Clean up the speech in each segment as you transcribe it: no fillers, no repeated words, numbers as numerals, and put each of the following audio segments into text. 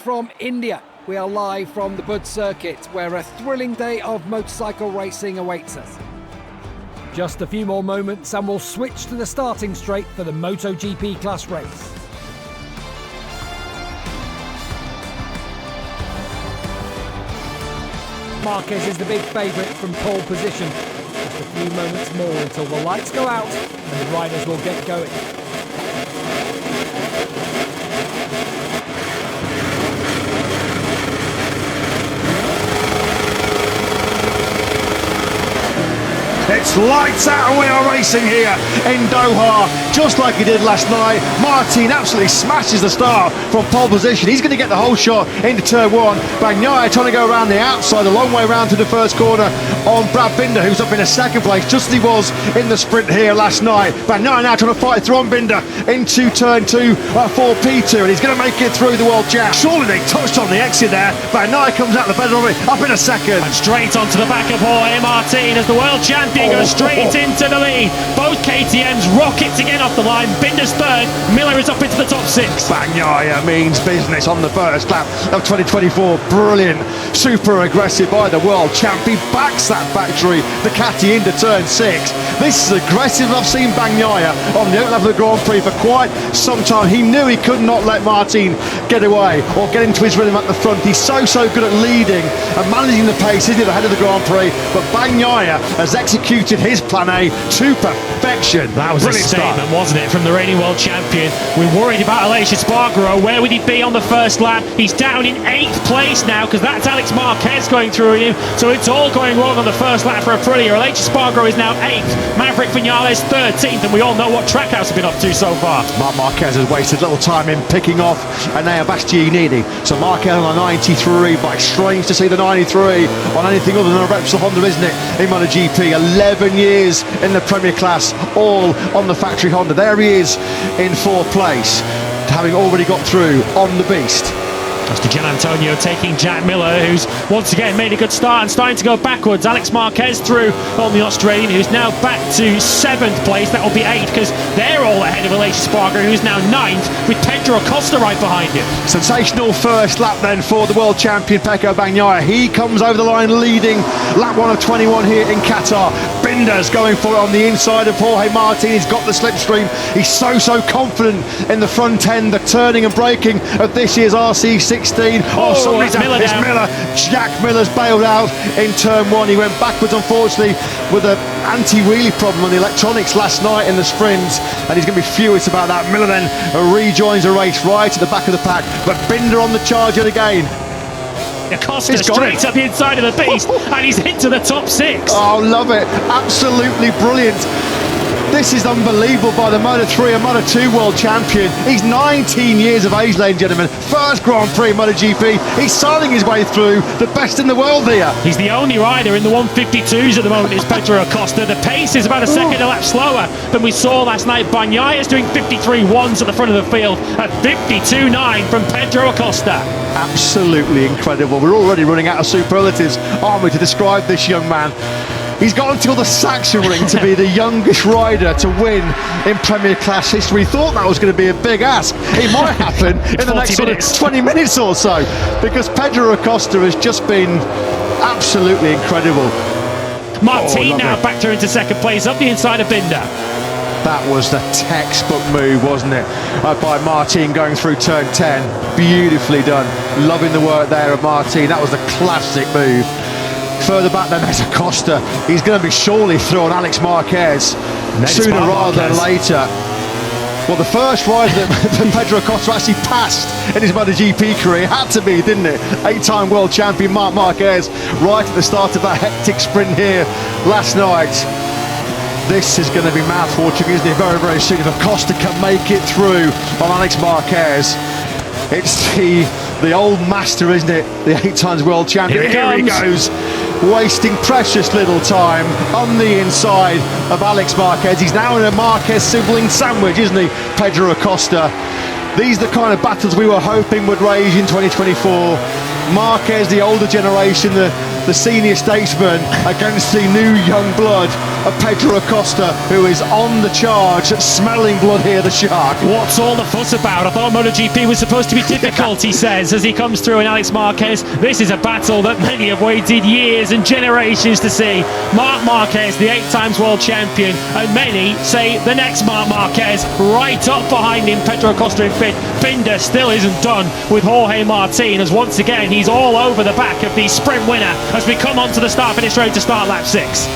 from India. We are live from the BUDDH circuit, where a thrilling day of motorcycle racing awaits us. Just a few more moments and we'll switch to the starting straight for the MotoGP class race. Marquez is the big favourite from pole position. Just a few moments more until the lights go out and the riders will get going. It's lights out and we are racing here in Doha, just like he did last night. Martin absolutely smashes the start from pole position. He's going to get the whole shot into turn one. Pakai trying to go around the outside, a long way around to the first corner on Brad Binder, who's up in a second place, just as he was in the sprint here last night. Pakai now trying to fight through on Binder into turn two for P2, and he's going to make it through the World Champ. Surely they touched on the exit there. Pakai comes out the better of it, up in a second. And straight onto the back of Jorge Martin as the World Champion goes straight into the lead. Both KTMs rockets again off the line. Binder's third, Miller is up into the top six. Pakai means business on the first lap of 2024. Brilliant, super aggressive by the World Champ. He backs that factory Ducati into turn six. This is aggressive. I've seen Pakai on the level of the Grand Prix for quite some time. He knew he could not let Martin get away or get into his rhythm at the front. He's so good at leading and managing the pace, isn't he, ahead of the Grand Prix? But Pakai has executed his plan A to perfection. That was brilliant a statement, wasn't it, from the reigning world champion? We're worried about Aleix Espargaro. Where would he be on the first lap? He's down in 8th place now because that's Alex Marquez going through him. So it's all going wrong on the first lap for Aprilia. Aleix Espargaro is now 8th. Maverick Vinales 13th, and we all know what Trackhouse have been up to so far. Marc Marquez has wasted little time in picking off Enea Bastianini. So Marquez on a 93, but it's strange to see the 93 on anything other than a Repsol Honda, isn't it, in MotoGP? 11 years in the Premier Class, all on the factory Honda. There he is in 4th place, having already got through on the beast. That's to Gian Antonio taking Jack Miller, who's once again made a good start and starting to go backwards. Alex Marquez through on the Australian, who's now back to 7th place. That will be 8th because they're all ahead of Aleix Espargaro, who's now 9th, with Pedro Acosta right behind him. Sensational first lap then for the world champion Pakai. He comes over the line leading lap 1 of 21 here in Qatar. Binder's going for it on the inside of Jorge Martin. He's got the slipstream. He's so confident in the front end, the turning and braking of this year's RC16. Somebody's Miller. It's Miller. Jack Miller's bailed out in turn 1. He went backwards, unfortunately, with an anti-wheelie problem on the electronics last night in the sprints, and he's going to be furious about that. Miller then rejoins the race right at the back of the pack, but Binder on the charge yet again. Acosta straight up the inside of the beast, and he's into the top 6. Oh, love it. Absolutely brilliant. This is unbelievable by the Moto3 and Moto2 world champion. He's 19 years of age, ladies and gentlemen. First Grand Prix MotoGP. He's signing his way through, the best in the world here. He's the only rider in the 152s at the moment, is Pedro Acosta. The pace is about a second a lap slower than we saw last night. Pakai is doing 53.1s at the front of the field, at 52.9 from Pedro Acosta. Absolutely incredible. We're already running out of superlatives, aren't we, to describe this young man. He's got until the Sachsenring to be the youngest rider to win in Premier Class history. He thought that was going to be a big ask. It might happen in the next sort of 20 minutes or so, because Pedro Acosta has just been absolutely incredible. Martin now back to into second place up the inside of Binder. That was the textbook move, wasn't it, by Martin going through turn 10. Beautifully done. Loving the work there of Martin. That was the classic move. Further back then, there's Acosta. He's going to be surely through on Alex Marquez sooner rather than later. Well, the first rider that Pedro Acosta actually passed in his MotoGP career had to be, didn't it? 8-time world champion Marc Marquez, right at the start of that hectic sprint here last night. This is going to be mouth-watering, isn't it? Very soon. If Acosta can make it through on Alex Marquez, it's the old master, isn't it? The 8 times world champion. Here he goes, wasting precious little time on the inside of Alex Marquez. He's now in a Marquez sibling sandwich, isn't he, Pedro Acosta? These are the kind of battles we were hoping would rage in 2024. Marquez, the older generation, the the senior statesman against the new young blood of Pedro Acosta, who is on the charge, smelling blood here, the shark. What's all the fuss about? I thought MotoGP was supposed to be difficult, he says, as he comes through in Alex Marquez. This is a battle that many have waited years and generations to see. Marc Marquez, the 8 times world champion, and many say the next Marc Marquez, right up behind him, Pedro Acosta in 5th. Binder still isn't done with Jorge Martin, as once again he's all over the back of the sprint winner as we come onto the start-finish straight to start lap 6.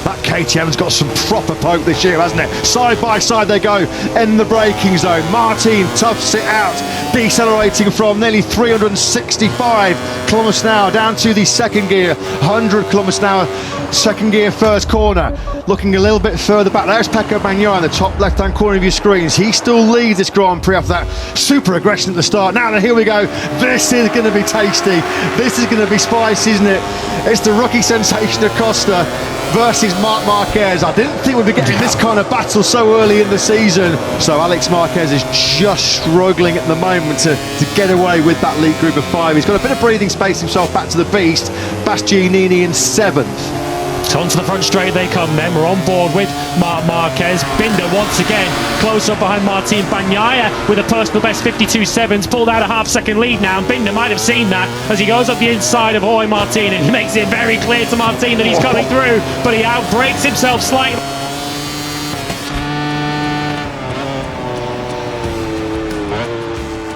That KTM's got some proper poke this year, hasn't it? Side by side they go in the braking zone. Martin toughs it out, decelerating from nearly 365 kilometers an hour down to the second gear, 100 kilometers an hour, second gear, first corner. Looking a little bit further back, there's Pecco Bagnaia in the top left-hand corner of your screens. He still leads this Grand Prix after that super aggression at the start. Now here we go. This is going to be tasty. This is going to be spicy, isn't it? It's the rookie sensation Acosta versus Marc Marquez. I didn't think we'd be getting this kind of battle so early in the season. So Alex Marquez is just struggling at the moment to get away with that lead group of 5. He's got a bit of breathing space himself back to the beast. Bastianini in 7th. So onto the front straight they come then. We're on board with Marc Marquez. Binder once again close up behind Martin Bagnaia with a personal best 52.7s, pulled out a half-second lead now, and Binder might have seen that as he goes up the inside of Jorge Martin, and he makes it very clear to Martin that he's coming through, but he outbreaks himself slightly.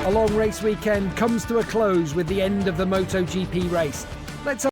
A long race weekend comes to a close with the end of the MotoGP race. Let's